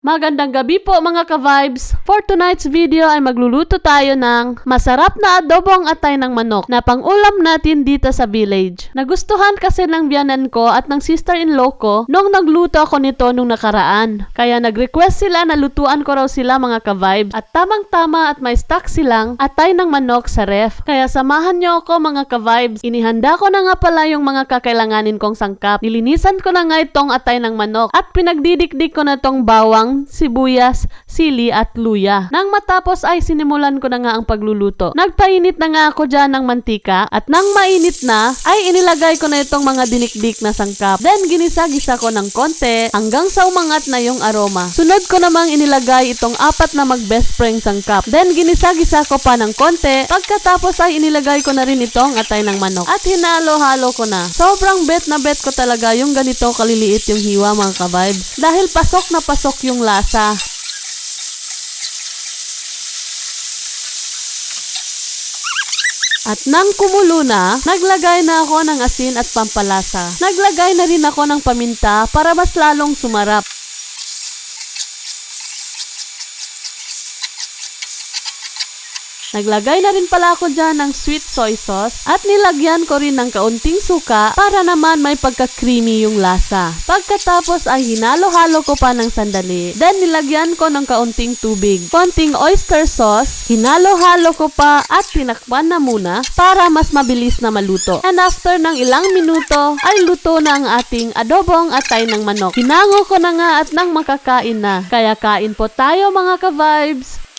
Magandang gabi po mga ka-vibes! For tonight's video ay magluluto tayo ng masarap na adobong atay ng manok na pang-ulam natin dito sa village. Nagustuhan kasi ng biyanan ko at ng sister-in-law ko nung nagluto ako nito nung nakaraan. Kaya nag-request sila na lutuan ko raw sila mga ka-vibes at tamang-tama at may stock silang atay ng manok sa ref. Kaya samahan nyo ako mga ka-vibes. Inihanda ko na nga pala yung mga kakailanganin kong sangkap. Nilinisan ko na nga itong atay ng manok at pinagdidikdik ko na tong bawang, sibuyas, sili at luya. Nang matapos ay sinimulan ko na nga ang pagluluto. Nagpainit na nga ako dyan ng mantika at nang mainit na ay inilagay ko na itong mga dinikdik na sangkap. Then ginisa-gisa ko ng konti hanggang sa umangat na yung aroma. Sunod ko namang inilagay itong 4 na mag-best friend sangkap. Then ginisa-gisa ko pa ng konti. Pagkatapos ay inilagay ko na rin itong atay ng manok at hinalo-halo ko na. Sobrang bet na bet ko talaga yung ganitong kaliliit yung hiwa mga ka-vibes dahil pasok na pasok yung lasa. At nang kumulo na, naglagay na ako ng asin at pampalasa. Naglagay na rin ako ng paminta para mas lalong sumarap. Naglagay na rin pala ako dyan ng sweet soy sauce at nilagyan ko rin ng kaunting suka para naman may pagka-creamy yung lasa. Pagkatapos ay hinalo-halo ko pa ng sandali. Then nilagyan ko ng kaunting tubig, konting oyster sauce, hinalo-halo ko pa at tinakpan na muna para mas mabilis na maluto. And after ng ilang minuto ay luto na ang ating adobong atay ng manok. Hinango ko na nga at nang makakain na. Kaya kain po tayo mga ka-vibes!